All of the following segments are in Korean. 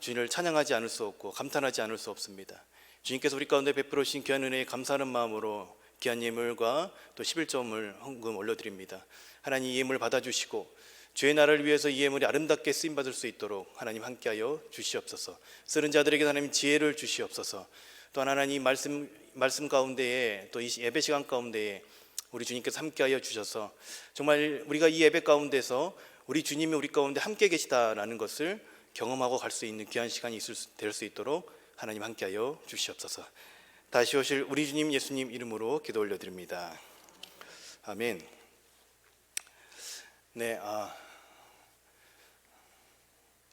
주님을 찬양하지 않을 수 없고 감탄하지 않을 수 없습니다. 주님께서 우리 가운데 베풀어 주신 귀한 은혜에 감사하는 마음으로 귀한 예물과 또 11점을 헌금 올려드립니다. 하나님 이 예물 받아주시고 주의 나라를 위해서 이 예물이 아름답게 쓰임받을 수 있도록 하나님 함께하여 주시옵소서. 쓰는 자들에게 하나님 지혜를 주시옵소서. 또한 하나님 말씀 가운데에 또 이 예배 시간 가운데에 우리 주님께서 함께하여 주셔서 정말 우리가 이 예배 가운데서 우리 주님이 우리 가운데 함께 계시다라는 것을 경험하고 갈 수 있는 귀한 시간이 될 수 있도록 하나님 함께하여 주시옵소서. 다시 오실 우리 주님 예수님 이름으로 기도 올려드립니다. 아멘. 네,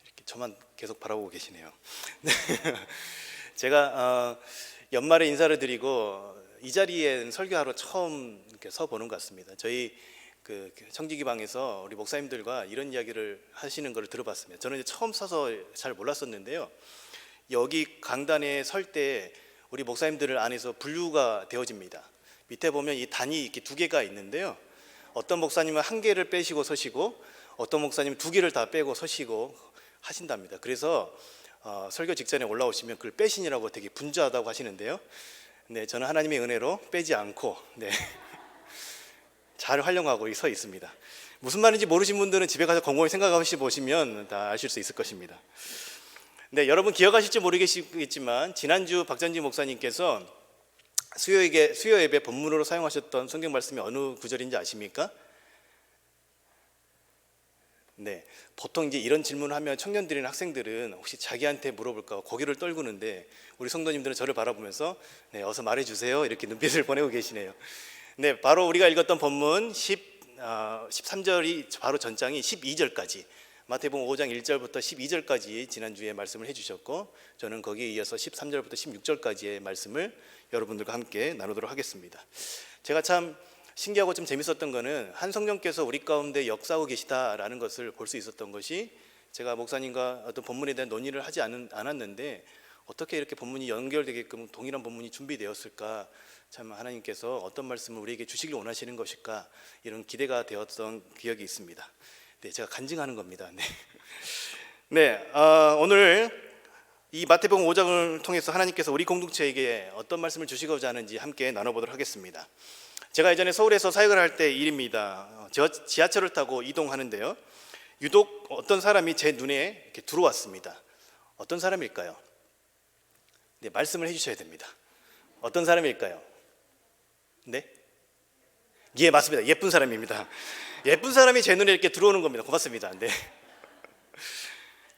이렇게 저만 계속 바라보고 계시네요. 제가 연말에 인사를 드리고 이 자리에 설교하러 처음 이렇게 서 보는 것 같습니다. 저희 그 청지기 방에서 우리 목사님들과 이런 이야기를 하시는 걸 들어봤습니다. 저는 이제 처음 서서 잘 몰랐었는데요. 여기 강단에 설 때 우리 목사님들 안에서 분류가 되어집니다. 밑에 보면 이 단이 이렇게 두 개가 있는데요. 어떤 목사님은 한 개를 빼시고 서시고 어떤 목사님은 두 개를 다 빼고 서시고 하신답니다. 그래서 설교 직전에 올라오시면 그걸 빼신이라고 되게 분주하다고 하시는데요. 네, 저는 하나님의 은혜로 빼지 않고 잘 활용하고 서 있습니다. 무슨 말인지 모르신 분들은 집에 가서 곰곰이 생각하시 보시면 다 아실 수 있을 것입니다. 네, 여러분 기억하실지 모르겠지만 지난주 박전지 목사님께서 수요 예배 본문으로 사용하셨던 성경 말씀이 어느 구절인지 아십니까? 네, 보통 이제 이런 질문을 하면 청년들이나 학생들은 혹시 자기한테 물어볼까 고개를 떨구는데 우리 성도님들은 저를 바라보면서 네, 어서 말해주세요 이렇게 눈빛을 보내고 계시네요. 네, 바로 우리가 읽었던 본문 13절이 바로 전장이 12절까지 마태복음 5장 1절부터 12절까지 지난주에 말씀을 해주셨고 저는 거기에 이어서 13절부터 16절까지의 말씀을 여러분들과 함께 나누도록 하겠습니다. 제가 참 신기하고 좀 재밌었던 거는 한 성령께서 우리 가운데 역사하고 계시다라는 것을 볼 수 있었던 것이 제가 목사님과 어떤 본문에 대한 논의를 하지 않았는데 어떻게 이렇게 본문이 연결되게끔 동일한 본문이 준비되었을까, 참 하나님께서 어떤 말씀을 우리에게 주시길 원하시는 것일까 이런 기대가 되었던 기억이 있습니다. 네, 제가 간증하는 겁니다. 네, 오늘 이 마태복음 5장을 통해서 하나님께서 우리 공동체에게 어떤 말씀을 주시고자 하는지 함께 나눠보도록 하겠습니다. 제가 예전에 서울에서 사역을 할 때 일입니다. 지하철을 타고 이동하는데요. 유독 어떤 사람이 제 눈에 이렇게 들어왔습니다. 어떤 사람일까요? 네, 말씀을 해주셔야 됩니다. 어떤 사람일까요? 네? 예, 맞습니다. 예쁜 사람입니다. 예쁜 사람이 제 눈에 이렇게 들어오는 겁니다. 고맙습니다. 네.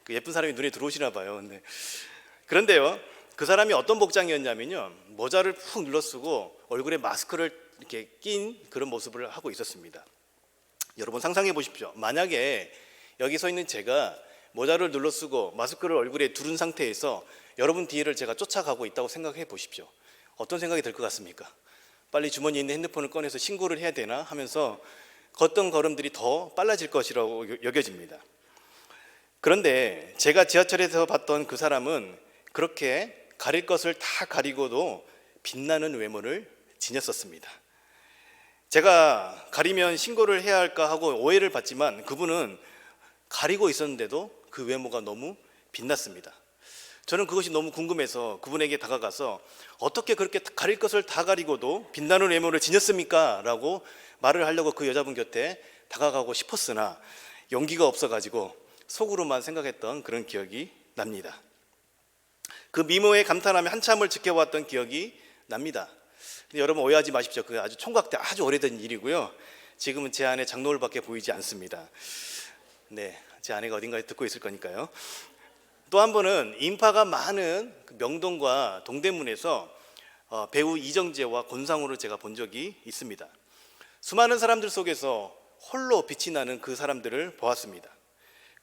그 예쁜 사람이 눈에 들어오시나 봐요. 네. 그런데요, 그 사람이 어떤 복장이었냐면요, 모자를 푹 눌러쓰고 얼굴에 마스크를 이렇게 낀 그런 모습을 하고 있었습니다. 여러분 상상해 보십시오. 만약에 여기 서 있는 제가 모자를 눌러쓰고 마스크를 얼굴에 두른 상태에서 여러분 뒤를 제가 쫓아가고 있다고 생각해 보십시오. 어떤 생각이 들 것 같습니까? 빨리 주머니에 있는 핸드폰을 꺼내서 신고를 해야 되나 하면서 걷던 걸음들이 더 빨라질 것이라고 여겨집니다. 그런데 제가 지하철에서 봤던 그 사람은 그렇게 가릴 것을 다 가리고도 빛나는 외모를 지녔었습니다. 제가 가리면 신고를 해야 할까 하고 오해를 받지만 그분은 가리고 있었는데도 그 외모가 너무 빛났습니다. 저는 그것이 너무 궁금해서 그분에게 다가가서 어떻게 그렇게 가릴 것을 다 가리고도 빛나는 외모를 지녔습니까? 라고 말을 하려고 그 여자분 곁에 다가가고 싶었으나 용기가 없어가지고 속으로만 생각했던 그런 기억이 납니다. 그 미모에 감탄하며 한참을 지켜봤던 기억이 납니다. 근데 여러분 오해하지 마십시오. 그 아주 총각때 아주 오래된 일이고요. 지금은 제 아내 장노을밖에 보이지 않습니다. 네, 제 아내가 어딘가에 듣고 있을 거니까요. 또 한 번은 인파가 많은 명동과 동대문에서 배우 이정재와 권상우를 제가 본 적이 있습니다. 수많은 사람들 속에서 홀로 빛이 나는 그 사람들을 보았습니다.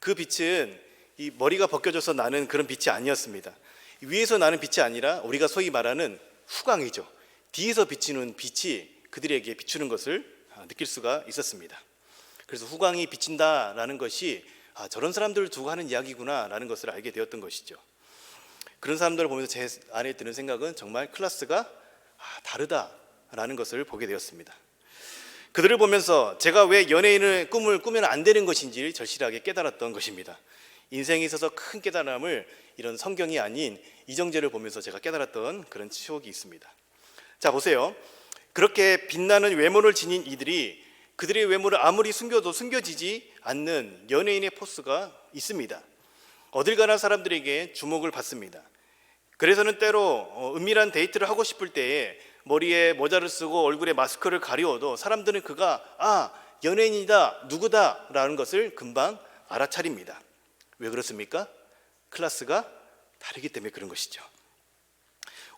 그 빛은 이 머리가 벗겨져서 나는 그런 빛이 아니었습니다. 위에서 나는 빛이 아니라 우리가 소위 말하는 후광이죠. 뒤에서 비치는 빛이 그들에게 비추는 것을 느낄 수가 있었습니다. 그래서 후광이 비친다라는 것이 저런 사람들을 두고 하는 이야기구나 라는 것을 알게 되었던 것이죠. 그런 사람들을 보면서 제 안에 드는 생각은 정말 클래스가 다르다라는 것을 보게 되었습니다. 그들을 보면서 제가 왜 연예인의 꿈을 꾸면 안 되는 것인지 절실하게 깨달았던 것입니다. 인생에 있어서 큰 깨달음을 이런 성경이 아닌 이정재를 보면서 제가 깨달았던 그런 추억이 있습니다. 자, 보세요. 그렇게 빛나는 외모를 지닌 이들이 그들의 외모를 아무리 숨겨도 숨겨지지 않는 연예인의 포스가 있습니다. 어딜 가나 사람들에게 주목을 받습니다. 그래서는 때로 은밀한 데이트를 하고 싶을 때에 머리에 모자를 쓰고 얼굴에 마스크를 가리워도 사람들은 그가 연예인이다, 누구다 라는 것을 금방 알아차립니다. 왜 그렇습니까? 클래스가 다르기 때문에 그런 것이죠.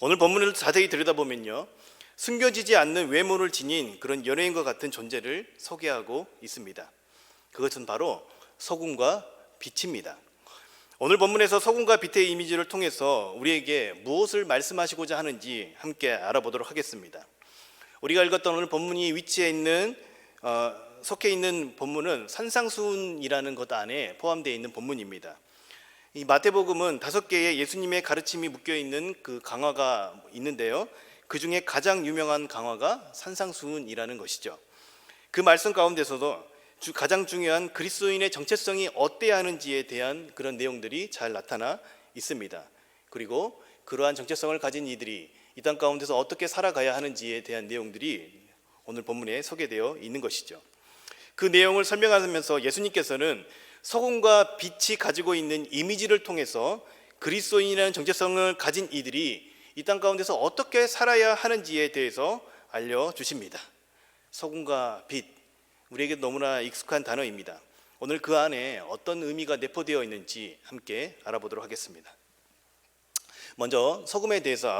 오늘 본문을 자세히 들여다보면요, 숨겨지지 않는 외모를 지닌 그런 연예인과 같은 존재를 소개하고 있습니다. 그것은 바로 소금과 빛입니다. 오늘 본문에서 소금과 빛의 이미지를 통해서 우리에게 무엇을 말씀하시고자 하는지 함께 알아보도록 하겠습니다. 우리가 읽었던 오늘 본문이 속해 있는 본문은 산상수훈이라는 것 안에 포함되어 있는 본문입니다. 이 마태복음은 5개의 예수님의 가르침이 묶여 있는 그 강화가 있는데요, 그 중에 가장 유명한 강화가 산상수훈이라는 것이죠. 그 말씀 가운데서도 가장 중요한 그리스도인의 정체성이 어때야 하는지에 대한 그런 내용들이 잘 나타나 있습니다. 그리고 그러한 정체성을 가진 이들이 이 땅 가운데서 어떻게 살아가야 하는지에 대한 내용들이 오늘 본문에 소개되어 있는 것이죠. 그 내용을 설명하면서 예수님께서는 소금과 빛이 가지고 있는 이미지를 통해서 그리스도인이라는 정체성을 가진 이들이 이 땅 가운데서 어떻게 살아야 하는지에 대해서 알려주십니다. 소금과 빛, 우리에게 너무나 익숙한 단어입니다. 오늘 그 안에 어떤 의미가 내포되어 있는지 함께 알아보도록 하겠습니다. 먼저 소금에 대해서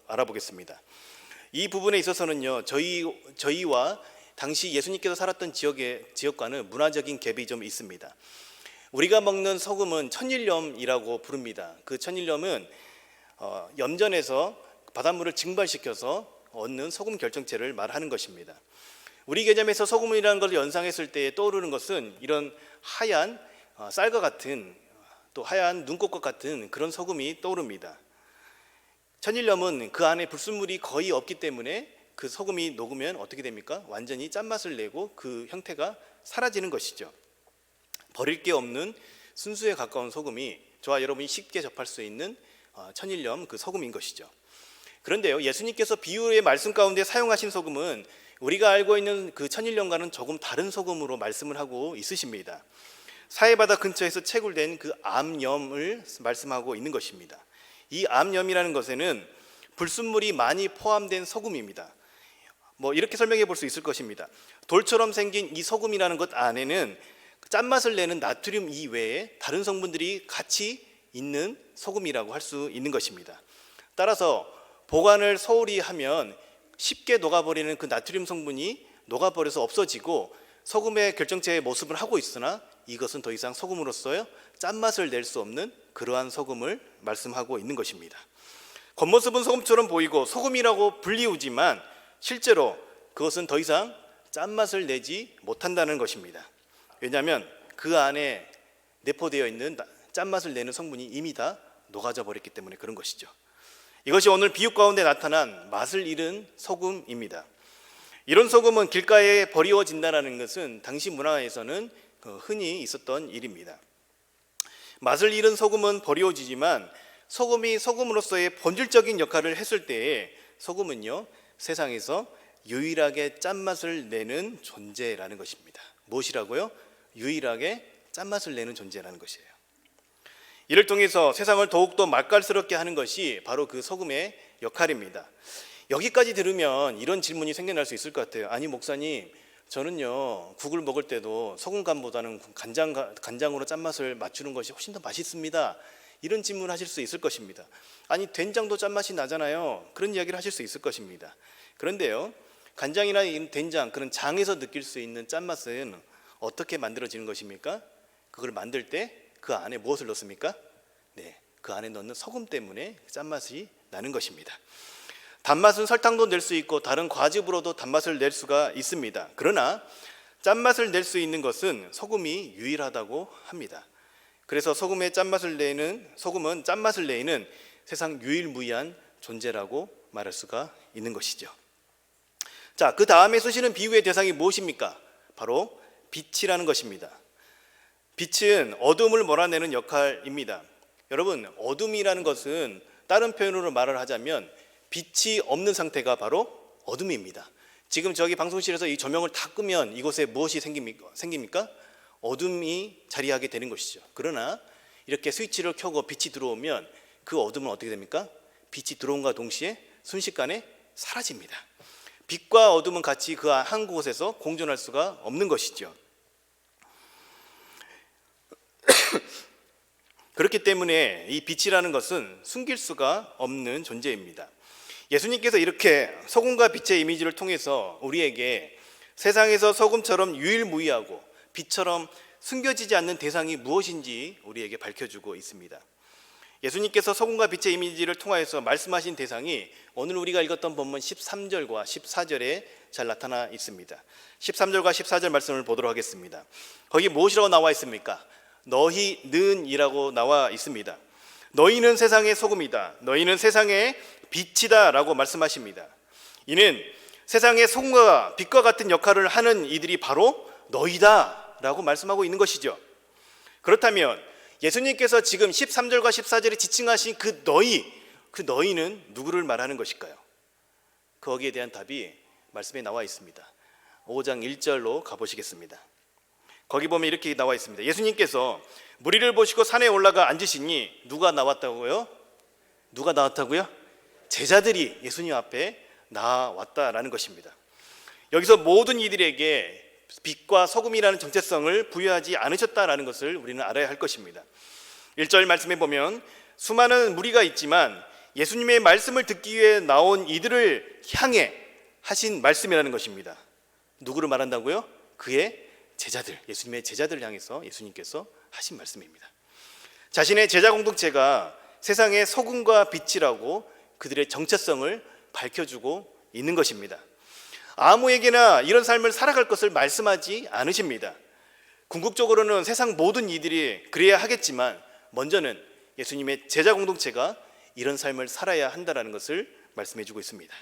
알아보겠습니다. 이 부분에 있어서는요, 저희와 당시 예수님께서 살았던 지역과는 문화적인 갭이 좀 있습니다. 우리가 먹는 소금은 천일염이라고 부릅니다. 그 천일염은 염전에서 바닷물을 증발시켜서 얻는 소금 결정체를 말하는 것입니다. 우리 개념에서 소금이라는 걸 연상했을 때 떠오르는 것은 이런 하얀 쌀과 같은, 또 하얀 눈꽃과 같은 그런 소금이 떠오릅니다. 천일염은 그 안에 불순물이 거의 없기 때문에 그 소금이 녹으면 어떻게 됩니까? 완전히 짠맛을 내고 그 형태가 사라지는 것이죠. 버릴 게 없는 순수에 가까운 소금이 저와 여러분이 쉽게 접할 수 있는 천일염, 그 소금인 것이죠. 그런데요, 예수님께서 비유의 말씀 가운데 사용하신 소금은 우리가 알고 있는 그 천일염과는 조금 다른 소금으로 말씀을 하고 있으십니다. 사해바다 근처에서 채굴된 그 암염을 말씀하고 있는 것입니다. 이 암염이라는 것에는 불순물이 많이 포함된 소금입니다. 이렇게 설명해 볼 수 있을 것입니다. 돌처럼 생긴 이 소금이라는 것 안에는 짠맛을 내는 나트륨 이외에 다른 성분들이 같이 있는 소금이라고 할 수 있는 것입니다. 따라서 보관을 소홀히 하면 쉽게 녹아버리는 그 나트륨 성분이 녹아버려서 없어지고 소금의 결정체의 모습을 하고 있으나 이것은 더 이상 소금으로서요 짠맛을 낼 수 없는 그러한 소금을 말씀하고 있는 것입니다. 겉모습은 소금처럼 보이고 소금이라고 불리우지만 실제로 그것은 더 이상 짠맛을 내지 못한다는 것입니다. 왜냐하면 그 안에 내포되어 있는 짠맛을 내는 성분이 이미 다 녹아져 버렸기 때문에 그런 것이죠. 이것이 오늘 비유 가운데 나타난 맛을 잃은 소금입니다. 이런 소금은 길가에 버리워진다는 것은 당시 문화에서는 흔히 있었던 일입니다. 맛을 잃은 소금은 버리워지지만 소금이 소금으로서의 본질적인 역할을 했을 때에 소금은요 세상에서 유일하게 짠맛을 내는 존재라는 것입니다. 무엇이라고요? 유일하게 짠맛을 내는 존재라는 것이에요. 이를 통해서 세상을 더욱더 맛깔스럽게 하는 것이 바로 그 소금의 역할입니다. 여기까지 들으면 이런 질문이 생겨날 수 있을 것 같아요. 아니 목사님, 저는요 국을 먹을 때도 소금간보다는 간장으로 짠맛을 맞추는 것이 훨씬 더 맛있습니다. 이런 질문을 하실 수 있을 것입니다. 아니 된장도 짠맛이 나잖아요. 그런 이야기를 하실 수 있을 것입니다. 그런데요, 간장이나 된장, 그런 장에서 느낄 수 있는 짠맛은 어떻게 만들어지는 것입니까? 그걸 만들 때 그 안에 무엇을 넣습니까? 네, 그 안에 넣는 소금 때문에 짠맛이 나는 것입니다. 단맛은 설탕도 낼 수 있고 다른 과즙으로도 단맛을 낼 수가 있습니다. 그러나 짠맛을 낼 수 있는 것은 소금이 유일하다고 합니다. 그래서 소금은 짠맛을 내는 세상 유일무이한 존재라고 말할 수가 있는 것이죠. 자, 그 다음에 쓰시는 비유의 대상이 무엇입니까? 바로 빛이라는 것입니다. 빛은 어둠을 몰아내는 역할입니다. 여러분, 어둠이라는 것은 다른 표현으로 말을 하자면 빛이 없는 상태가 바로 어둠입니다. 지금 저기 방송실에서 이 조명을 다 끄면 이곳에 무엇이 생깁니까? 어둠이 자리하게 되는 것이죠. 그러나 이렇게 스위치를 켜고 빛이 들어오면 그 어둠은 어떻게 됩니까? 빛이 들어온과 동시에 순식간에 사라집니다. 빛과 어둠은 같이 그 한 곳에서 공존할 수가 없는 것이죠. 그렇기 때문에 이 빛이라는 것은 숨길 수가 없는 존재입니다. 예수님께서 이렇게 소금과 빛의 이미지를 통해서 우리에게 세상에서 소금처럼 유일무이하고 빛처럼 숨겨지지 않는 대상이 무엇인지 우리에게 밝혀주고 있습니다. 예수님께서 소금과 빛의 이미지를 통하여서 말씀하신 대상이 오늘 우리가 읽었던 본문 13절과 14절에 잘 나타나 있습니다. 13절과 14절 말씀을 보도록 하겠습니다. 거기 무엇이라고 나와 있습니까? 너희는 이라고 나와 있습니다. 너희는 세상의 소금이다. 너희는 세상의 빛이다 라고 말씀하십니다. 이는 세상의 소금과 빛과 같은 역할을 하는 이들이 바로 너희다 라고 말씀하고 있는 것이죠. 그렇다면 예수님께서 지금 13절과 14절에 지칭하신 그 너희는 누구를 말하는 것일까요? 거기에 대한 답이 말씀에 나와 있습니다. 5장 1절로 가보시겠습니다. 거기 보면 이렇게 나와 있습니다. 예수님께서 무리를 보시고 산에 올라가 앉으시니 누가 나왔다고요? 누가 나왔다고요? 제자들이 예수님 앞에 나왔다라는 것입니다. 여기서 모든 이들에게 빛과 소금이라는 정체성을 부여하지 않으셨다라는 것을 우리는 알아야 할 것입니다. 1절 말씀에 보면 수많은 무리가 있지만 예수님의 말씀을 듣기 위해 나온 이들을 향해 하신 말씀이라는 것입니다. 누구를 말한다고요? 그의 제자들, 예수님의 제자들을 향해서 예수님께서 하신 말씀입니다. 자신의 제자 공동체가 세상의 소금과 빛이라고 그들의 정체성을 밝혀주고 있는 것입니다. 아무에게나 이런 삶을 살아갈 것을 말씀하지 않으십니다. 궁극적으로는 세상 모든 이들이 그래야 하겠지만 먼저는 예수님의 제자 공동체가 이런 삶을 살아야 한다는 것을 말씀해주고 있습니다.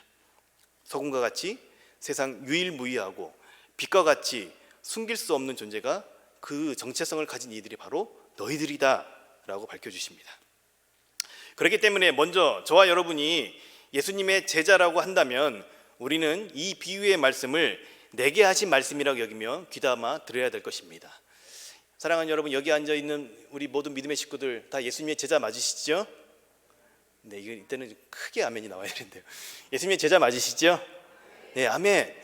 소금과 같이 세상 유일무이하고 빛과 같이 숨길 수 없는 존재가 그 정체성을 가진 이들이 바로 너희들이다 라고 밝혀주십니다. 그렇기 때문에 먼저 저와 여러분이 예수님의 제자라고 한다면 우리는 이 비유의 말씀을 내게 하신 말씀이라고 여기며 귀담아 들어야 될 것입니다. 사랑하는 여러분, 여기 앉아있는 우리 모든 믿음의 식구들 다 예수님의 제자 맞으시죠? 네, 이때는 크게 아멘이 나와야 되는데요. 예수님의 제자 맞으시죠? 네, 아멘.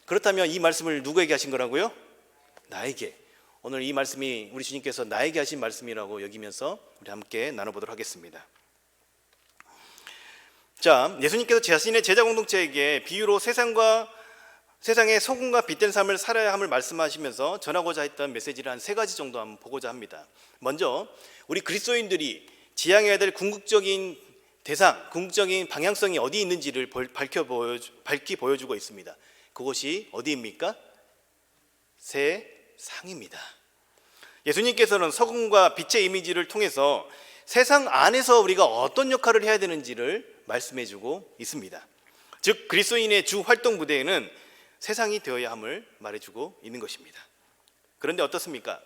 그렇다면 이 말씀을 누구에게 하신 거라고요? 나에게. 오늘 이 말씀이 우리 주님께서 나에게 하신 말씀이라고 여기면서 우리 함께 나눠보도록 하겠습니다. 자, 예수님께서 자신의 제자 공동체에게 비유로 세상의 소금과 빛된 삶을 살아야 함을 말씀하시면서 전하고자 했던 메시지를 한 3가지 정도 한번 보고자 합니다. 먼저 우리 그리스도인들이 지향해야 될 궁극적인 대상, 궁극적인 방향성이 어디 있는지를 밝히 보여주고 있습니다. 그것이 어디입니까? 세상입니다. 예수님께서는 소금과 빛의 이미지를 통해서 세상 안에서 우리가 어떤 역할을 해야 되는지를 말씀해주고 있습니다. 즉 그리스도인의 주 활동 무대에는 세상이 되어야 함을 말해주고 있는 것입니다. 그런데 어떻습니까?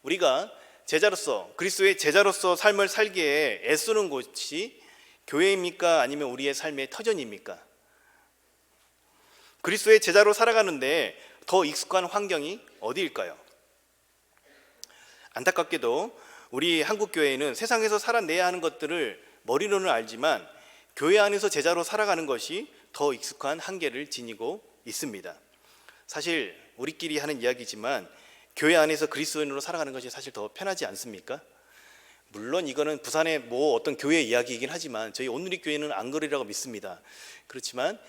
우리가 제자로서, 그리스도의 제자로서 삶을 살기에 애쓰는 곳이 교회입니까? 아니면 우리의 삶의 터전입니까? 그리스도의 제자로 살아가는데 더 익숙한 환경이 어디일까요? 안타깝게도 우리 한국교회는 세상에서 살아내야 하는 것들을 머리로는 알지만 교회 안에서 제자로 살아가는 것이 더 익숙한 한계를 지니고 있습니다. 사실 우리끼리 하는 이야기지만 교회 안에서 그리스도인으로 살아가는 것이 사실 더 편하지 않습니까? 물론 이거는 부산의 어떤 교회 이야기이긴 하지만 저희 온누리 교회는 안 그러리라고 믿습니다. 그렇지만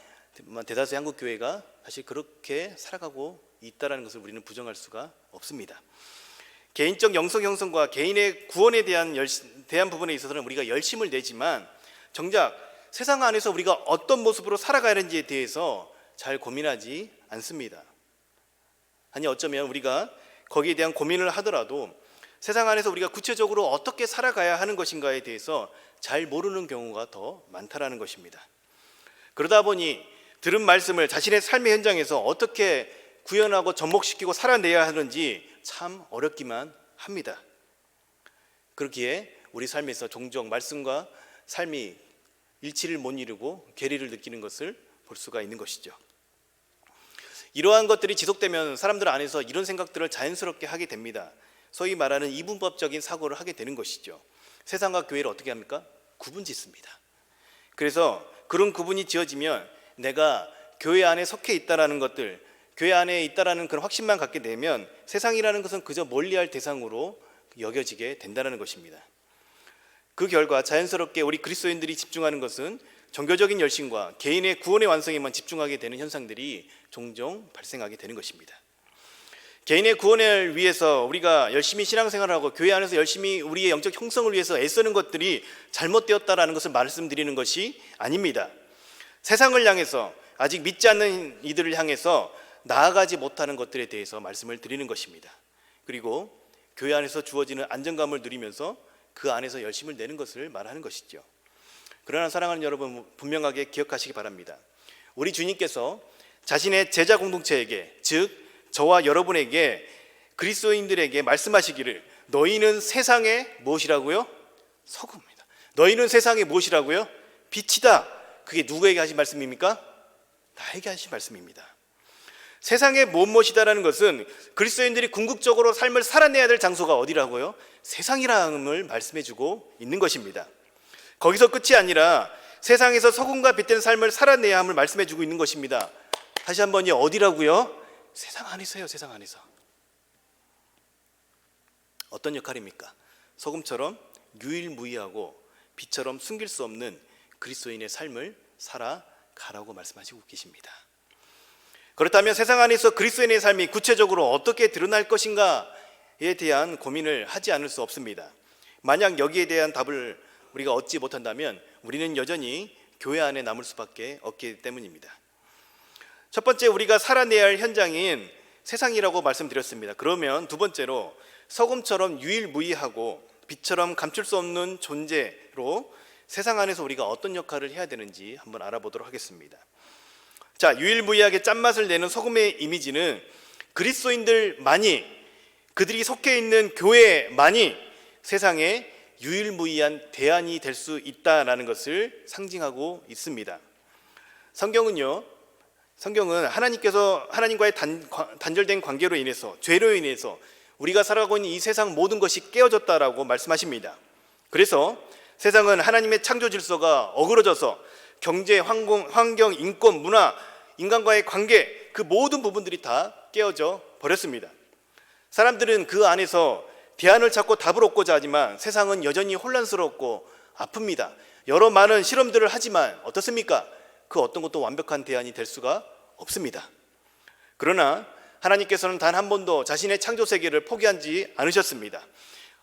대다수의 한국 교회가 사실 그렇게 살아가고 있다는 것을 우리는 부정할 수가 없습니다. 개인적 영성 형성과 개인의 구원에 대한 부분에 있어서는 우리가 열심을 내지만 정작 세상 안에서 우리가 어떤 모습으로 살아가야 하는지에 대해서 잘 고민하지 않습니다. 아니 어쩌면 우리가 거기에 대한 고민을 하더라도 세상 안에서 우리가 구체적으로 어떻게 살아가야 하는 것인가에 대해서 잘 모르는 경우가 더 많다라는 것입니다. 그러다 보니 들은 말씀을 자신의 삶의 현장에서 어떻게 구현하고 접목시키고 살아내야 하는지 참 어렵기만 합니다. 그렇기에 우리 삶에서 종종 말씀과 삶이 일치를 못 이루고 괴리를 느끼는 것을 볼 수가 있는 것이죠. 이러한 것들이 지속되면 사람들 안에서 이런 생각들을 자연스럽게 하게 됩니다. 소위 말하는 이분법적인 사고를 하게 되는 것이죠. 세상과 교회를 어떻게 합니까? 구분 짓습니다. 그래서 그런 구분이 지어지면 내가 교회 안에 속해 있다라는 것들, 교회 안에 있다라는 그런 확신만 갖게 되면 세상이라는 것은 그저 멀리할 대상으로 여겨지게 된다는 것입니다. 그 결과 자연스럽게 우리 그리스도인들이 집중하는 것은 종교적인 열심과 개인의 구원의 완성에만 집중하게 되는 현상들이 종종 발생하게 되는 것입니다. 개인의 구원을 위해서 우리가 열심히 신앙생활을 하고 교회 안에서 열심히 우리의 영적 형성을 위해서 애쓰는 것들이 잘못되었다라는 것을 말씀드리는 것이 아닙니다. 세상을 향해서 아직 믿지 않는 이들을 향해서 나아가지 못하는 것들에 대해서 말씀을 드리는 것입니다. 그리고 교회 안에서 주어지는 안정감을 누리면서 그 안에서 열심을 내는 것을 말하는 것이죠. 그러나 사랑하는 여러분, 분명하게 기억하시기 바랍니다. 우리 주님께서 자신의 제자 공동체에게, 즉 저와 여러분에게, 그리스도인들에게 말씀하시기를 너희는 세상의 무엇이라고요? 소금입니다. 너희는 세상의 무엇이라고요? 빛이다. 그게 누구에게 하신 말씀입니까? 나에게 하신 말씀입니다. 세상의 무엇이다라는 것은 그리스도인들이 궁극적으로 삶을 살아내야 될 장소가 어디라고요? 세상이라는 말씀해주고 있는 것입니다. 거기서 끝이 아니라 세상에서 소금과 빛된 삶을 살아내야 함을 말씀해주고 있는 것입니다. 다시 한번요, 어디라고요? 세상 안에서요. 세상 안에서. 어떤 역할입니까? 소금처럼 유일무이하고 빛처럼 숨길 수 없는 그리스도인의 삶을 살아가라고 말씀하시고 계십니다. 그렇다면 세상 안에서 그리스도인의 삶이 구체적으로 어떻게 드러날 것인가에 대한 고민을 하지 않을 수 없습니다. 만약 여기에 대한 답을 우리가 얻지 못한다면 우리는 여전히 교회 안에 남을 수밖에 없기 때문입니다. 첫 번째, 우리가 살아내야 할 현장인 세상이라고 말씀드렸습니다. 그러면 두 번째로 소금처럼 유일무이하고 빛처럼 감출 수 없는 존재로 세상 안에서 우리가 어떤 역할을 해야 되는지 한번 알아보도록 하겠습니다. 자, 유일무이하게 짠맛을 내는 소금의 이미지는 그리스도인들만이, 그들이 속해 있는 교회만이 세상에 유일무이한 대안이 될 수 있다라는 것을 상징하고 있습니다. 성경은 하나님과의 단절된 관계로 인해서, 죄로 인해서 우리가 살아가고 있는 이 세상 모든 것이 깨어졌다라고 말씀하십니다. 그래서 세상은 하나님의 창조 질서가 어그러져서 경제, 환경, 인권, 문화, 인간과의 관계, 그 모든 부분들이 다 깨어져 버렸습니다. 사람들은 그 안에서 대안을 찾고 답을 얻고자 하지만 세상은 여전히 혼란스럽고 아픕니다. 여러 많은 실험들을 하지만 어떻습니까? 그 어떤 것도 완벽한 대안이 될 수가 없습니다. 그러나 하나님께서는 단 한 번도 자신의 창조 세계를 포기하지 않으셨습니다.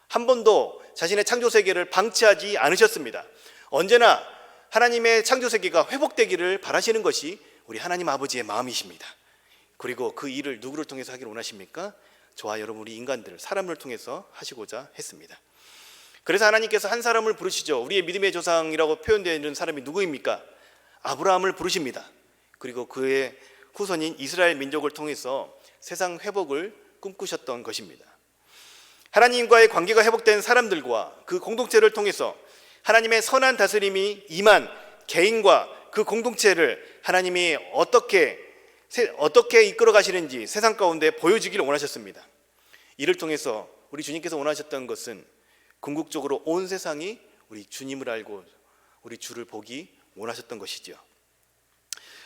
한 번도 자신의 창조 세계를 방치하지 않으셨습니다. 언제나 하나님의 창조 세계가 회복되기를 바라시는 것이 우리 하나님 아버지의 마음이십니다. 그리고 그 일을 누구를 통해서 하기를 원하십니까? 저와 여러분, 우리 인간들, 사람을 통해서 하시고자 했습니다. 그래서 하나님께서 한 사람을 부르시죠. 우리의 믿음의 조상이라고 표현되어 있는 사람이 누구입니까? 아브라함을 부르십니다. 그리고 그의 후손인 이스라엘 민족을 통해서 세상 회복을 꿈꾸셨던 것입니다. 하나님과의 관계가 회복된 사람들과 그 공동체를 통해서 하나님의 선한 다스림이 임한 개인과 그 공동체를 하나님이 어떻게 이끌어 가시는지 세상 가운데 보여주기를 원하셨습니다. 이를 통해서 우리 주님께서 원하셨던 것은 궁극적으로 온 세상이 우리 주님을 알고 우리 주를 보기 원하셨던 것이죠.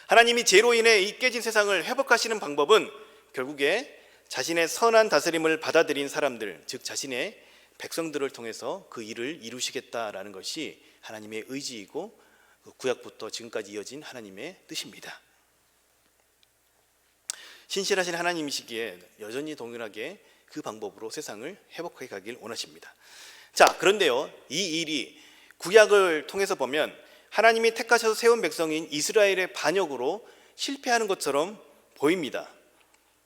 하나님이 죄로 인해 이 깨진 세상을 회복하시는 방법은 결국에 자신의 선한 다스림을 받아들인 사람들, 즉 자신의 백성들을 통해서 그 일을 이루시겠다라는 것이 하나님의 의지이고 구약부터 지금까지 이어진 하나님의 뜻입니다. 신실하신 하나님이시기에 여전히 동일하게 그 방법으로 세상을 회복해 가길 원하십니다. 자, 그런데요, 이 일이 구약을 통해서 보면 하나님이 택하셔서 세운 백성인 이스라엘의 반역으로 실패하는 것처럼 보입니다.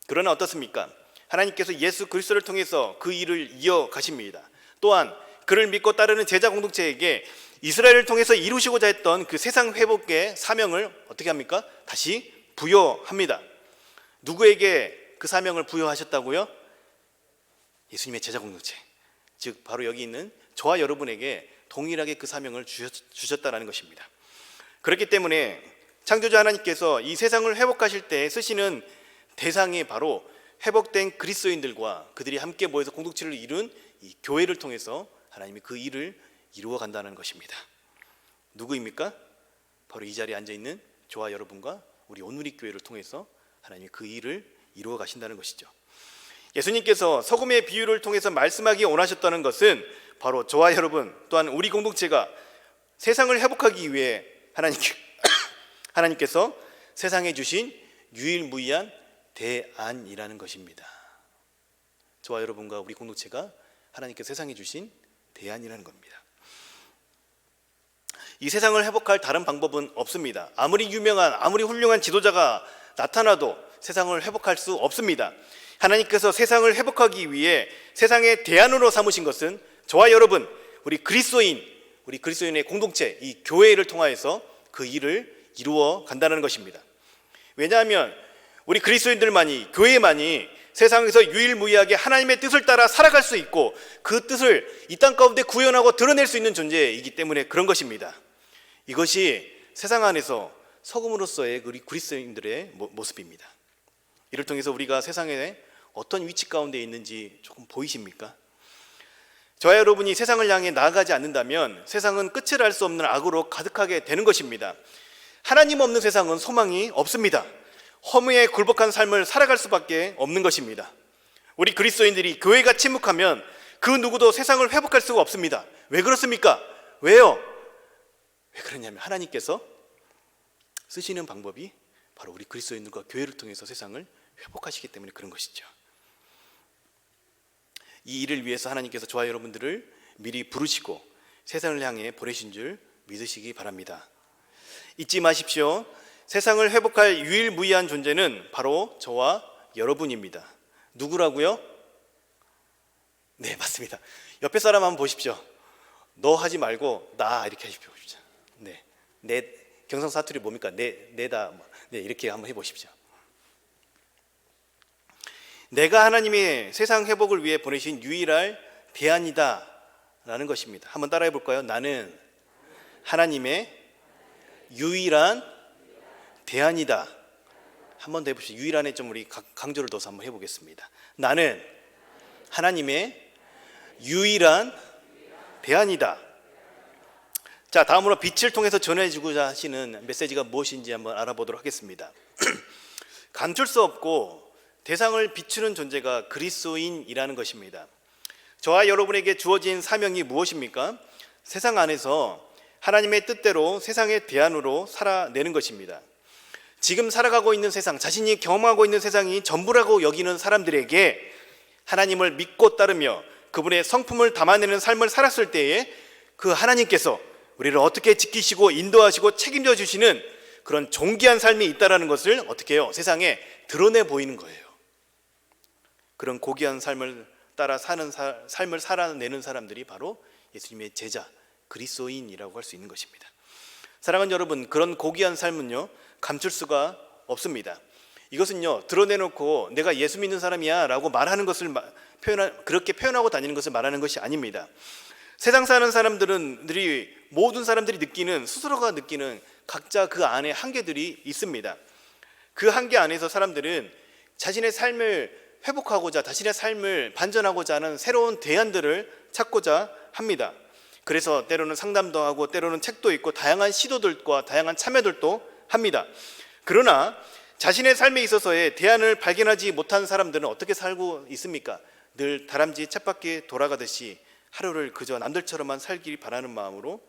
그러나 어떻습니까? 하나님께서 예수 그리스도를 통해서 그 일을 이어가십니다. 또한 그를 믿고 따르는 제자 공동체에게 이스라엘을 통해서 이루시고자 했던 그 세상 회복의 사명을 어떻게 합니까? 다시 부여합니다. 누구에게 그 사명을 부여하셨다고요? 예수님의 제자 공동체, 즉 바로 여기 있는 저와 여러분에게 동일하게 그 사명을 주셨다라는 것입니다. 그렇기 때문에 창조주 하나님께서 이 세상을 회복하실 때 쓰시는 대상이 바로 회복된 그리스도인들과 그들이 함께 모여서 공동체를 이룬 이 교회를 통해서 하나님이 그 일을 이루어 간다는 것입니다. 누구입니까? 바로 이 자리에 앉아있는 저와 여러분과 우리 온누리 교회를 통해서 하나님이 그 일을 이루어 가신다는 것이죠. 예수님께서 소금의 비유를 통해서 말씀하기 원하셨다는 것은 바로 저와 여러분 또한 우리 공동체가 세상을 회복하기 위해 하나님께서 세상에 주신 유일무이한 대안이라는 것입니다. 저와 여러분과 우리 공동체가 하나님께서 세상에 주신 대안이라는 겁니다. 이 세상을 회복할 다른 방법은 없습니다. 아무리 유명한, 아무리 훌륭한 지도자가 나타나도 세상을 회복할 수 없습니다. 하나님께서 세상을 회복하기 위해 세상의 대안으로 삼으신 것은 저와 여러분, 우리 그리스도인의 공동체, 이 교회를 통하여서 그 일을 이루어 간다는 것입니다. 왜냐하면 우리 그리스도인들만이, 교회만이 세상에서 유일무이하게 하나님의 뜻을 따라 살아갈 수 있고 그 뜻을 이 땅 가운데 구현하고 드러낼 수 있는 존재이기 때문에 그런 것입니다. 이것이 세상 안에서 소금으로서의 우리 그리스도인들의 모습입니다. 이를 통해서 우리가 세상에 어떤 위치 가운데 있는지 조금 보이십니까? 저와 여러분이 세상을 향해 나아가지 않는다면 세상은 끝을 알 수 없는 악으로 가득하게 되는 것입니다. 하나님 없는 세상은 소망이 없습니다. 허무에 굴복한 삶을 살아갈 수밖에 없는 것입니다. 우리 그리스도인들이 교회가 침묵하면 그 누구도 세상을 회복할 수가 없습니다. 왜 그렇습니까? 왜요? 왜 그러냐면 하나님께서 쓰시는 방법이 바로 우리 그리스도인들과 교회를 통해서 세상을 회복하시기 때문에 그런 것이죠. 이 일을 위해서 하나님께서 저와 여러분들을 미리 부르시고 세상을 향해 보내신 줄 믿으시기 바랍니다. 잊지 마십시오. 세상을 회복할 유일무이한 존재는 바로 저와 여러분입니다. 누구라고요? 네, 맞습니다. 옆에 사람 한번 보십시오. 너 하지 말고 나 이렇게 하십시오. 네, 내 경상 사투리 뭡니까? 내다. 네, 이렇게 한번 해보십시오. 내가 하나님의 세상 회복을 위해 보내신 유일할 대안이다 라는 것입니다. 한번 따라해 볼까요? 나는 하나님의 유일한 대안이다. 한번 더 해보시죠. 유일한에 좀 우리 강조를 둬서 한번 해보겠습니다. 나는 하나님의 유일한 대안이다. 자, 다음으로 빛을 통해서 전해주고자 하시는 메시지가 무엇인지 한번 알아보도록 하겠습니다. 감출 수 없고 대상을 비추는 존재가 그리스도인이라는 것입니다. 저와 여러분에게 주어진 사명이 무엇입니까? 세상 안에서 하나님의 뜻대로 세상의 대안으로 살아내는 것입니다. 지금 살아가고 있는 세상, 자신이 경험하고 있는 세상이 전부라고 여기는 사람들에게 하나님을 믿고 따르며 그분의 성품을 담아내는 삶을 살았을 때에 그 하나님께서 우리를 어떻게 지키시고 인도하시고 책임져 주시는 그런 존귀한 삶이 있다는 것을 어떻게 해요? 세상에 드러내 보이는 거예요. 그런 고귀한 삶을 따라 사는 삶을 살아내는 사람들이 바로 예수님의 제자, 그리스도인이라고 할 수 있는 것입니다. 사랑하는 여러분, 그런 고귀한 삶은요 감출 수가 없습니다. 이것은요 드러내놓고 내가 예수 믿는 사람이야 라고 말하는 것을 그렇게 표현하고 다니는 것을 말하는 것이 아닙니다. 세상 사는 사람들이 모든 사람들이 느끼는, 스스로가 느끼는 각자 그 안에 한계들이 있습니다. 그 한계 안에서 사람들은 자신의 삶을 회복하고자, 자신의 삶을 반전하고자 하는 새로운 대안들을 찾고자 합니다. 그래서 때로는 상담도 하고 때로는 책도 읽고 다양한 시도들과 다양한 참여들도 합니다. 그러나 자신의 삶에 있어서의 대안을 발견하지 못한 사람들은 어떻게 살고 있습니까? 늘 다람쥐 쳇바퀴 돌아가듯이 하루를 그저 남들처럼만 살길 바라는 마음으로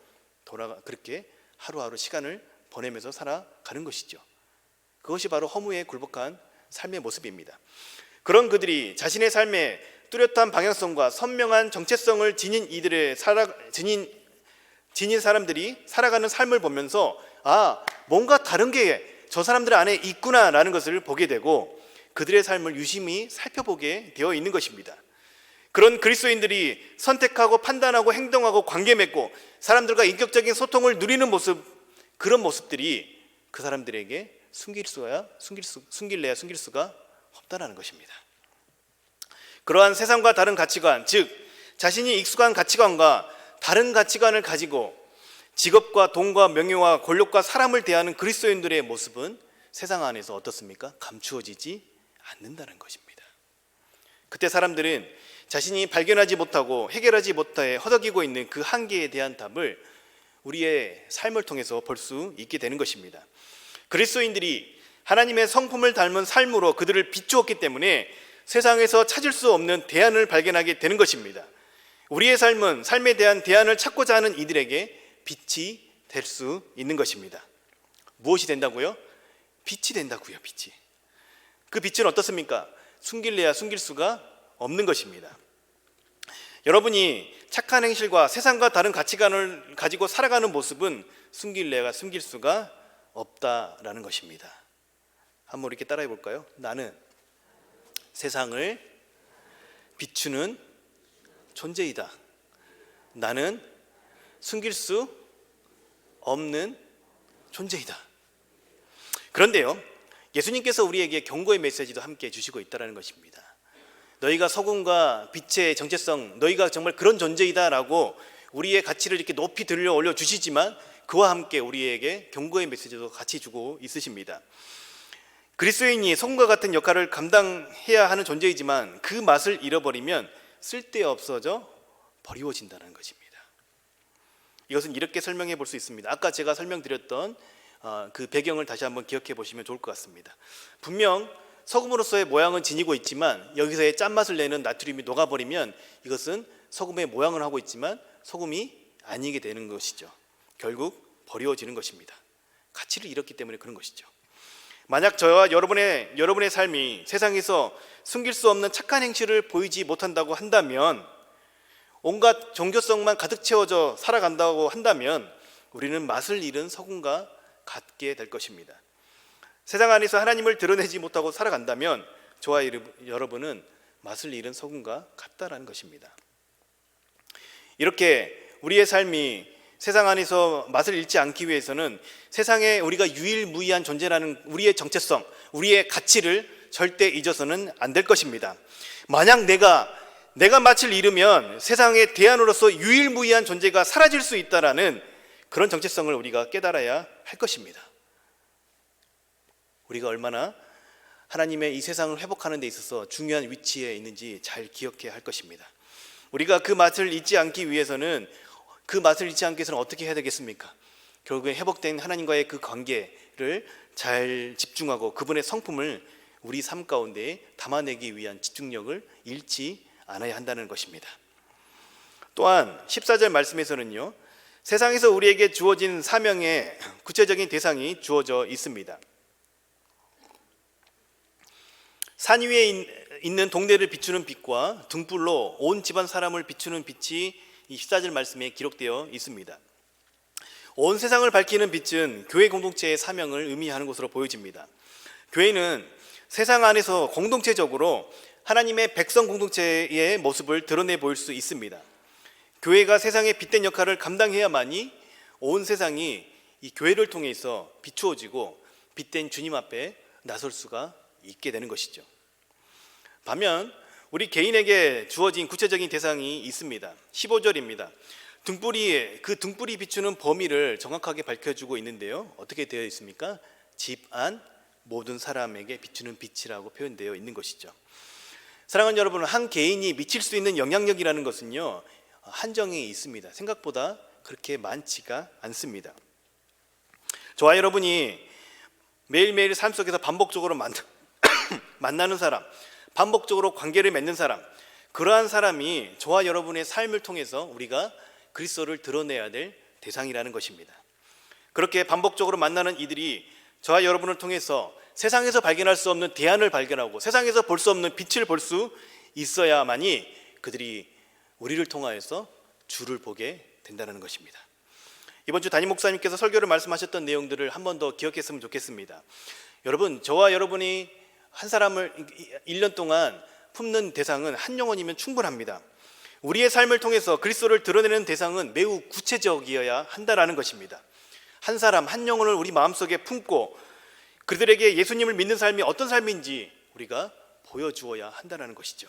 그렇게 하루하루 시간을 보내면서 살아가는 것이죠. 그것이 바로 허무에 굴복한 삶의 모습입니다. 그런 그들이 자신의 삶에 뚜렷한 방향성과 선명한 정체성을 지닌 지닌 사람들이 살아가는 삶을 보면서 뭔가 다른 게 저 사람들 안에 있구나라는 것을 보게 되고 그들의 삶을 유심히 살펴보게 되어 있는 것입니다. 그런 그리스도인들이 선택하고 판단하고 행동하고 관계 맺고 사람들과 인격적인 소통을 누리는 모습, 그런 모습들이 그 사람들에게 숨길 수가 없다라는 것입니다. 그러한 세상과 다른 가치관, 즉 자신이 익숙한 가치관과 다른 가치관을 가지고 직업과 돈과 명예와 권력과 사람을 대하는 그리스도인들의 모습은 세상 안에서 어떻습니까? 감추어지지 않는다는 것입니다. 그때 사람들은 자신이 발견하지 못하고 해결하지 못해 허덕이고 있는 그 한계에 대한 답을 우리의 삶을 통해서 볼 수 있게 되는 것입니다. 그리스도인들이 하나님의 성품을 닮은 삶으로 그들을 비추었기 때문에 세상에서 찾을 수 없는 대안을 발견하게 되는 것입니다. 우리의 삶은 삶에 대한 대안을 찾고자 하는 이들에게 빛이 될 수 있는 것입니다. 무엇이 된다고요? 빛이 된다고요. 빛이. 그 빛은 어떻습니까? 숨길래야 숨길 수가 없는 것입니다. 여러분이 착한 행실과 세상과 다른 가치관을 가지고 살아가는 모습은 숨길래야 숨길 수가 없다라는 것입니다. 한번 이렇게 따라해 볼까요? 나는 세상을 비추는 존재이다. 나는 숨길 수 없는 존재이다. 그런데요, 예수님께서 우리에게 경고의 메시지도 함께 주시고 있다는 것입니다. 너희가 소금과 빛의 정체성, 너희가 정말 그런 존재이다라고 우리의 가치를 이렇게 높이 들려 올려 주시지만 그와 함께 우리에게 경고의 메시지도 같이 주고 있으십니다. 그리스도인이 소금과 같은 역할을 감당해야 하는 존재이지만 그 맛을 잃어버리면 쓸데없어져 버리워진다는 것입니다. 이것은 이렇게 설명해 볼 수 있습니다. 아까 제가 설명드렸던 그 배경을 다시 한번 기억해 보시면 좋을 것 같습니다. 분명 소금으로서의 모양은 지니고 있지만 여기서의 짠맛을 내는 나트륨이 녹아버리면 이것은 소금의 모양을 하고 있지만 소금이 아니게 되는 것이죠. 결국 버려지는 것입니다. 가치를 잃었기 때문에 그런 것이죠. 만약 저와 여러분의 삶이 세상에서 숨길 수 없는 착한 행실을 보이지 못한다고 한다면, 온갖 종교성만 가득 채워져 살아간다고 한다면 우리는 맛을 잃은 소금과 같게 될 것입니다. 세상 안에서 하나님을 드러내지 못하고 살아간다면 저와 여러분은 맛을 잃은 소금과 같다라는 것입니다. 이렇게 우리의 삶이 세상 안에서 맛을 잃지 않기 위해서는 세상에 우리가 유일무이한 존재라는 우리의 정체성, 우리의 가치를 절대 잊어서는 안 될 것입니다. 만약 내가 맛을 잃으면 세상의 대안으로서 유일무이한 존재가 사라질 수 있다라는 그런 정체성을 우리가 깨달아야 할 것입니다. 우리가 얼마나 하나님의 이 세상을 회복하는 데 있어서 중요한 위치에 있는지 잘 기억해야 할 것입니다. 우리가 그 맛을 잊지 않기 위해서는 어떻게 해야 되겠습니까? 결국에 회복된 하나님과의 그 관계를 잘 집중하고 그분의 성품을 우리 삶 가운데 담아내기 위한 집중력을 잃지 않아야 한다는 것입니다. 또한 14절 말씀에서는요, 세상에서 우리에게 주어진 사명의 구체적인 대상이 주어져 있습니다. 산 위에 있는 동네를 비추는 빛과 등불로 온 집안 사람을 비추는 빛이 이 14절 말씀에 기록되어 있습니다. 온 세상을 밝히는 빛은 교회 공동체의 사명을 의미하는 것으로 보여집니다. 교회는 세상 안에서 공동체적으로 하나님의 백성 공동체의 모습을 드러내 보일 수 있습니다. 교회가 세상의 빛된 역할을 감당해야만이 온 세상이 이 교회를 통해서 비추어지고 빛된 주님 앞에 나설 수가 있게 되는 것이죠. 반면 우리 개인에게 주어진 구체적인 대상이 있습니다. 15절입니다. 등불이 비추는 범위를 정확하게 밝혀주고 있는데요, 어떻게 되어 있습니까? 집 안 모든 사람에게 비추는 빛이라고 표현되어 있는 것이죠. 사랑하는 여러분, 한 개인이 미칠 수 있는 영향력이라는 것은요, 한정이 있습니다. 생각보다 그렇게 많지가 않습니다. 저와 여러분이 매일매일 삶 속에서 반복적으로 만나는 사람, 반복적으로 관계를 맺는 사람, 그러한 사람이 저와 여러분의 삶을 통해서 우리가 그리스도를 드러내야 될 대상이라는 것입니다. 그렇게 반복적으로 만나는 이들이 저와 여러분을 통해서 세상에서 발견할 수 없는 대안을 발견하고 세상에서 볼 수 없는 빛을 볼 수 있어야만이 그들이 우리를 통하여서 주를 보게 된다는 것입니다. 이번 주 담임 목사님께서 설교를 말씀하셨던 내용들을 한 번 더 기억했으면 좋겠습니다. 여러분, 저와 여러분이 한 사람을 1년 동안 품는 대상은 한 영혼이면 충분합니다. 우리의 삶을 통해서 그리스도를 드러내는 대상은 매우 구체적이어야 한다라는 것입니다. 한 사람, 한 영혼을 우리 마음속에 품고 그들에게 예수님을 믿는 삶이 어떤 삶인지 우리가 보여주어야 한다는 것이죠.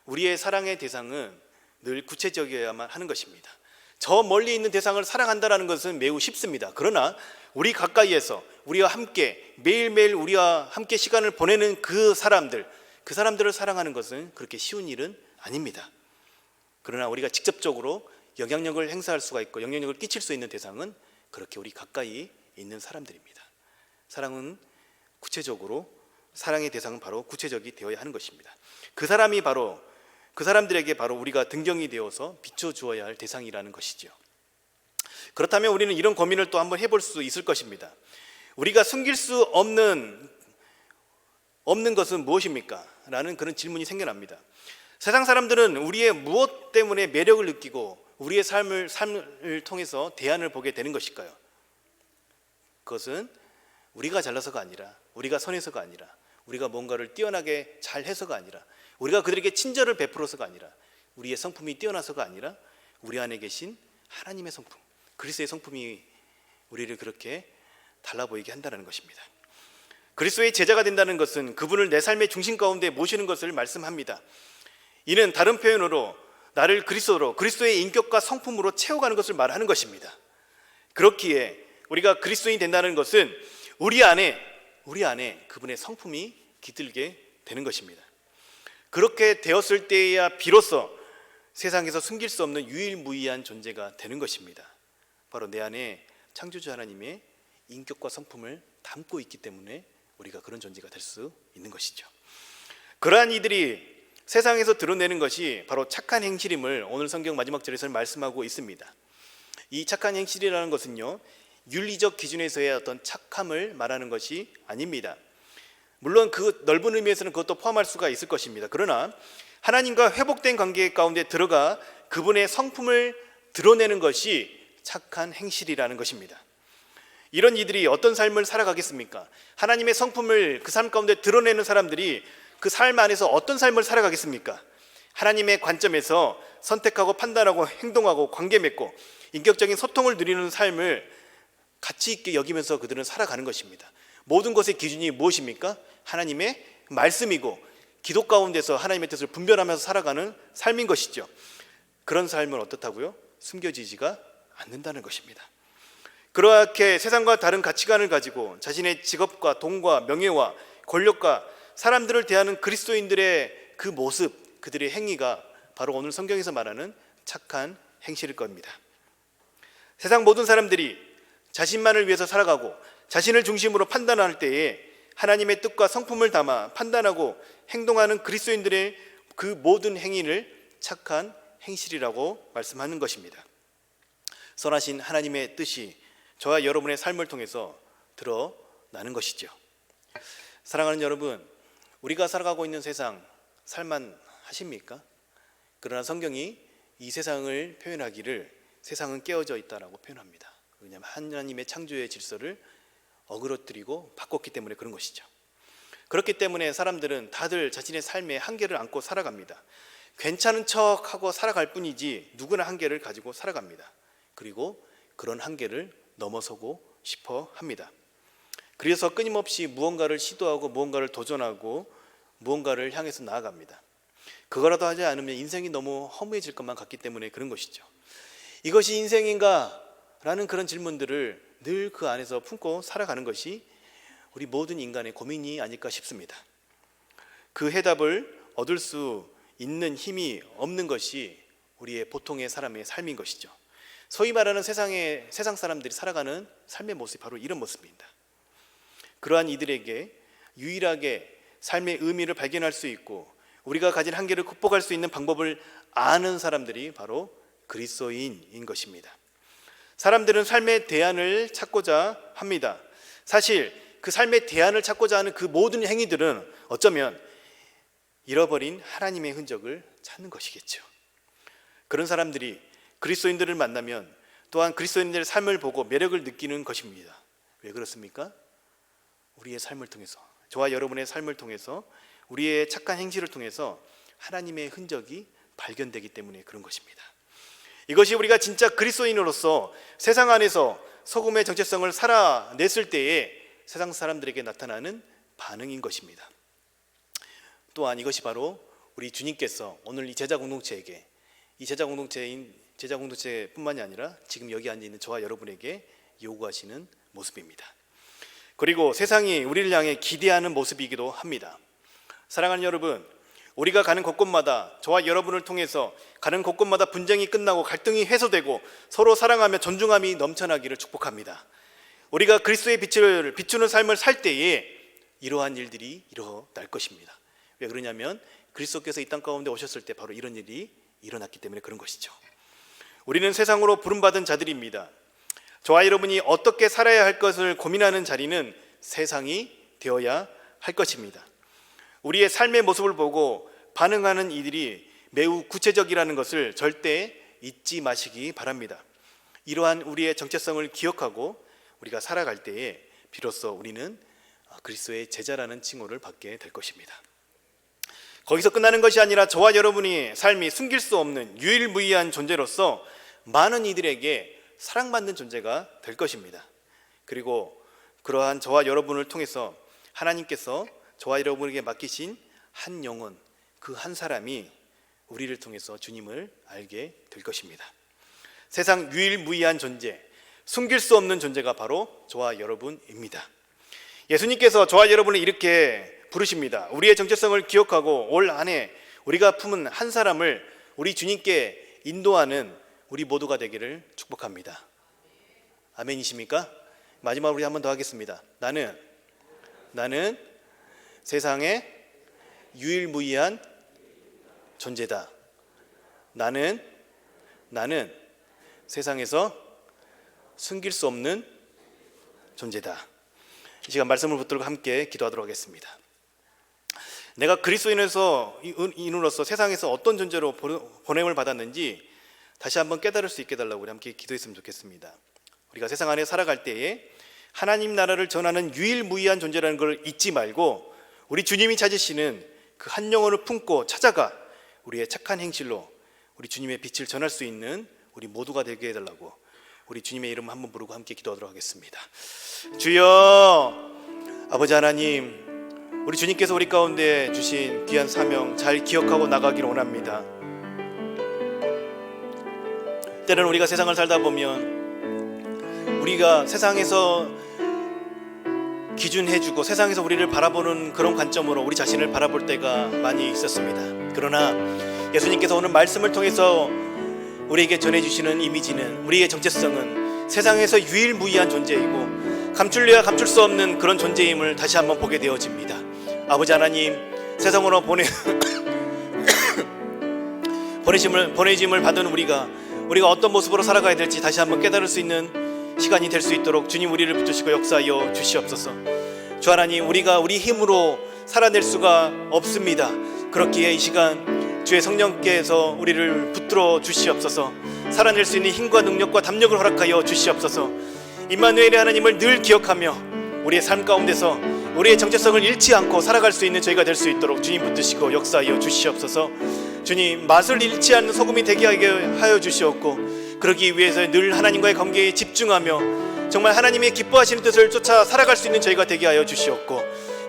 우리의 사랑의 대상은 늘 구체적이어야만 하는 것입니다. 저 멀리 있는 대상을 사랑한다는 것은 매우 쉽습니다. 그러나 우리 가까이에서 우리와 함께 매일매일 우리와 함께 시간을 보내는 그 사람들을 사랑하는 것은 그렇게 쉬운 일은 아닙니다. 그러나 우리가 직접적으로 영향력을 행사할 수가 있고 영향력을 끼칠 수 있는 대상은 그렇게 우리 가까이 있는 사람들입니다. 사랑은 구체적으로, 사랑의 대상은 바로 구체적이 되어야 하는 것입니다. 그 사람들에게 바로 우리가 등경이 되어서 비춰주어야 할 대상이라는 것이죠. 그렇다면 우리는 이런 고민을 또 한번 해볼 수 있을 것입니다. 우리가 숨길 수 없는 것은 무엇입니까? 라는 그런 질문이 생겨납니다. 세상 사람들은 우리의 무엇 때문에 매력을 느끼고 우리의 삶을 통해서 대안을 보게 되는 것일까요? 그것은 우리가 잘나서가 아니라, 우리가 선해서가 아니라, 우리가 뭔가를 뛰어나게 잘해서가 아니라, 우리가 그들에게 친절을 베풀어서가 아니라, 우리의 성품이 뛰어나서가 아니라 우리 안에 계신 하나님의 성품, 그리스도의 성품이 우리를 그렇게 달라 보이게 한다는 것입니다. 그리스도의 제자가 된다는 것은 그분을 내 삶의 중심 가운데 모시는 것을 말씀합니다. 이는 다른 표현으로 나를 그리스도의 인격과 성품으로 채워가는 것을 말하는 것입니다. 그렇기에 우리가 그리스도인이 된다는 것은 우리 안에 그분의 성품이 깃들게 되는 것입니다. 그렇게 되었을 때야 비로소 세상에서 숨길 수 없는 유일무이한 존재가 되는 것입니다. 바로 내 안에 창조주 하나님의 인격과 성품을 담고 있기 때문에 우리가 그런 존재가 될 수 있는 것이죠. 그러한 이들이 세상에서 드러내는 것이 바로 착한 행실임을 오늘 성경 마지막 절에서 말씀하고 있습니다. 이 착한 행실이라는 것은요, 윤리적 기준에서의 어떤 착함을 말하는 것이 아닙니다. 물론 그 넓은 의미에서는 그것도 포함할 수가 있을 것입니다. 그러나 하나님과 회복된 관계 가운데 들어가 그분의 성품을 드러내는 것이 착한 행실이라는 것입니다. 이런 이들이 어떤 삶을 살아가겠습니까? 하나님의 성품을 그 삶 가운데 드러내는 사람들이 그 삶 안에서 어떤 삶을 살아가겠습니까? 하나님의 관점에서 선택하고 판단하고 행동하고 관계 맺고 인격적인 소통을 누리는 삶을 가치 있게 여기면서 그들은 살아가는 것입니다. 모든 것의 기준이 무엇입니까? 하나님의 말씀이고 기도 가운데서 하나님의 뜻을 분별하면서 살아가는 삶인 것이죠. 그런 삶은 어떻다고요? 숨겨지지가 않는다는 것입니다. 그렇게 세상과 다른 가치관을 가지고 자신의 직업과 돈과 명예와 권력과 사람들을 대하는 그리스도인들의 그 모습, 그들의 행위가 바로 오늘 성경에서 말하는 착한 행실일 겁니다. 세상 모든 사람들이 자신만을 위해서 살아가고 자신을 중심으로 판단할 때에 하나님의 뜻과 성품을 담아 판단하고 행동하는 그리스도인들의 그 모든 행위를 착한 행실이라고 말씀하는 것입니다. 선하신 하나님의 뜻이 저와 여러분의 삶을 통해서 드러나는 것이죠. 사랑하는 여러분, 우리가 살아가고 있는 세상 살만하십니까? 그러나 성경이 이 세상을 표현하기를 세상은 깨어져 있다라고 표현합니다. 왜냐하면 하나님의 창조의 질서를 어그러뜨리고 바꿨기 때문에 그런 것이죠. 그렇기 때문에 사람들은 다들 자신의 삶에 한계를 안고 살아갑니다. 괜찮은 척하고 살아갈 뿐이지 누구나 한계를 가지고 살아갑니다. 그리고 그런 한계를 넘어서고 싶어 합니다. 그래서 끊임없이 무언가를 시도하고 무언가를 도전하고 무언가를 향해서 나아갑니다. 그거라도 하지 않으면 인생이 너무 허무해질 것만 같기 때문에 그런 것이죠. 이것이 인생인가? 라는 그런 질문들을 늘 그 안에서 품고 살아가는 것이 우리 모든 인간의 고민이 아닐까 싶습니다. 그 해답을 얻을 수 있는 힘이 없는 것이 우리의 보통의 사람의 삶인 것이죠. 소위 말하는 세상 사람들이 살아가는 삶의 모습이 바로 이런 모습입니다. 그러한 이들에게 유일하게 삶의 의미를 발견할 수 있고 우리가 가진 한계를 극복할 수 있는 방법을 아는 사람들이 바로 그리스도인인 것입니다. 사람들은 삶의 대안을 찾고자 합니다. 사실 그 삶의 대안을 찾고자 하는 그 모든 행위들은 어쩌면 잃어버린 하나님의 흔적을 찾는 것이겠죠. 그런 사람들이 그리스도인들을 만나면 또한 그리스도인들의 삶을 보고 매력을 느끼는 것입니다. 왜 그렇습니까? 우리의 삶을 통해서, 저와 여러분의 삶을 통해서, 우리의 착한 행실을 통해서 하나님의 흔적이 발견되기 때문에 그런 것입니다. 이것이 우리가 진짜 그리스도인으로서 세상 안에서 소금의 정체성을 살아냈을 때에 세상 사람들에게 나타나는 반응인 것입니다. 또한 이것이 바로 우리 주님께서 오늘 이 제자 공동체에게, 이 제자 공동체뿐만이 아니라 지금 여기 앉아 있는 저와 여러분에게 요구하시는 모습입니다. 그리고 세상이 우리를 향해 기대하는 모습이기도 합니다. 사랑하는 여러분, 우리가 가는 곳곳마다, 저와 여러분을 통해서 가는 곳곳마다 분쟁이 끝나고 갈등이 해소되고 서로 사랑하며 존중함이 넘쳐나기를 축복합니다. 우리가 그리스도의 빛을 비추는 삶을 살 때에 이러한 일들이 일어날 것입니다. 왜 그러냐면 그리스도께서 이 땅 가운데 오셨을 때 바로 이런 일이 일어났기 때문에 그런 것이죠. 우리는 세상으로 부름받은 자들입니다. 저와 여러분이 어떻게 살아야 할 것을 고민하는 자리는 세상이 되어야 할 것입니다. 우리의 삶의 모습을 보고 반응하는 이들이 매우 구체적이라는 것을 절대 잊지 마시기 바랍니다. 이러한 우리의 정체성을 기억하고 우리가 살아갈 때에 비로소 우리는 그리스도의 제자라는 칭호를 받게 될 것입니다. 거기서 끝나는 것이 아니라 저와 여러분의 삶이 숨길 수 없는 유일무이한 존재로서 많은 이들에게 사랑받는 존재가 될 것입니다. 그리고 그러한 저와 여러분을 통해서 하나님께서 저와 여러분에게 맡기신 한 영혼, 그 한 사람이 우리를 통해서 주님을 알게 될 것입니다. 세상 유일무이한 존재, 숨길 수 없는 존재가 바로 저와 여러분입니다. 예수님께서 저와 여러분을 이렇게 부르십니다. 우리의 정체성을 기억하고 올 한 해 우리가 품은 한 사람을 우리 주님께 인도하는 우리 모두가 되기를 축복합니다. 아멘이십니까? 마지막으로 우리 한 번 더 하겠습니다. 나는 세상의 유일무이한 존재다. 나는 세상에서 숨길 수 없는 존재다. 이 시간 말씀을 붙들고 함께 기도하도록 하겠습니다. 내가 그리스도인으로서 세상에서 어떤 존재로 보냄을 받았는지 다시 한번 깨달을 수 있게 해달라고 우리 함께 기도했으면 좋겠습니다. 우리가 세상 안에 살아갈 때에 하나님 나라를 전하는 유일무이한 존재라는 걸 잊지 말고 우리 주님이 찾으시는 그 한 영혼을 품고 찾아가 우리의 착한 행실로 우리 주님의 빛을 전할 수 있는 우리 모두가 되게 해달라고 우리 주님의 이름 한번 부르고 함께 기도하도록 하겠습니다. 주여, 아버지 하나님, 우리 주님께서 우리 가운데 주신 귀한 사명 잘 기억하고 나가기를 원합니다. 때로는 우리가 세상을 살다 보면 우리가 세상에서 기준해주고 세상에서 우리를 바라보는 그런 관점으로 우리 자신을 바라볼 때가 많이 있었습니다. 그러나 예수님께서 오늘 말씀을 통해서 우리에게 전해주시는 이미지는, 우리의 정체성은 세상에서 유일무이한 존재이고 감출래야 감출 수 없는 그런 존재임을 다시 한번 보게 되어집니다. 아버지 하나님, 세상으로 보내짐을 받은 우리가 어떤 모습으로 살아가야 될지 다시 한번 깨달을 수 있는 시간이 될 수 있도록 주님 우리를 붙드시고 역사하여 주시옵소서. 주 하나님, 우리가 우리 힘으로 살아낼 수가 없습니다. 그렇기에 이 시간 주의 성령께서 우리를 붙들어 주시옵소서. 살아낼 수 있는 힘과 능력과 담력을 허락하여 주시옵소서. 임마누엘의 하나님을 늘 기억하며 우리의 삶 가운데서 우리의 정체성을 잃지 않고 살아갈 수 있는 저희가 될 수 있도록 주님 붙드시고 역사하여 주시옵소서. 주님, 맛을 잃지 않는 소금이 되게 하여 주시옵고 그러기 위해서 늘 하나님과의 관계에 집중하며 정말 하나님의 기뻐하시는 뜻을 쫓아 살아갈 수 있는 저희가 되게 하여 주시옵고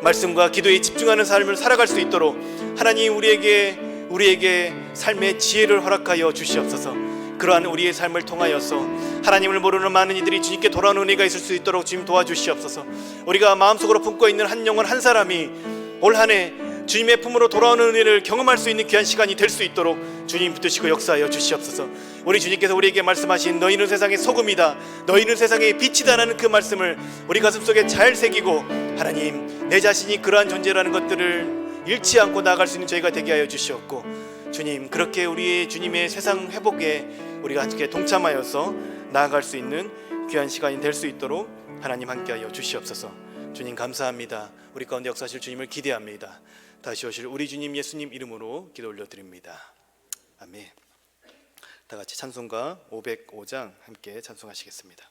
말씀과 기도에 집중하는 삶을 살아갈 수 있도록 하나님 우리에게 삶의 지혜를 허락하여 주시옵소서. 그러한 우리의 삶을 통하여서 하나님을 모르는 많은 이들이 주님께 돌아오는 은혜가 있을 수 있도록 주님 도와주시옵소서. 우리가 마음속으로 품고 있는 한 영혼 한 사람이 올 한 해 주님의 품으로 돌아오는 은혜를 경험할 수 있는 귀한 시간이 될 수 있도록 주님 붙드시고 역사하여 주시옵소서. 우리 주님께서 우리에게 말씀하신 너희는 세상의 소금이다, 너희는 세상의 빛이다라는 그 말씀을 우리 가슴속에 잘 새기고 하나님, 내 자신이 그러한 존재라는 것들을 잃지 않고 나아갈 수 있는 저희가 되게 하여 주시옵고 주님, 그렇게 우리의 주님의 세상 회복에 우리가 함께 동참하여서 나아갈 수 있는 귀한 시간이 될 수 있도록 하나님 함께하여 주시옵소서. 주님 감사합니다. 우리 가운데 역사하실 주님을 기대합니다. 다시 오실 우리 주님 예수님 이름으로 기도 올려드립니다. 아멘. 다 같이 찬송가 505장 함께 찬송하시겠습니다.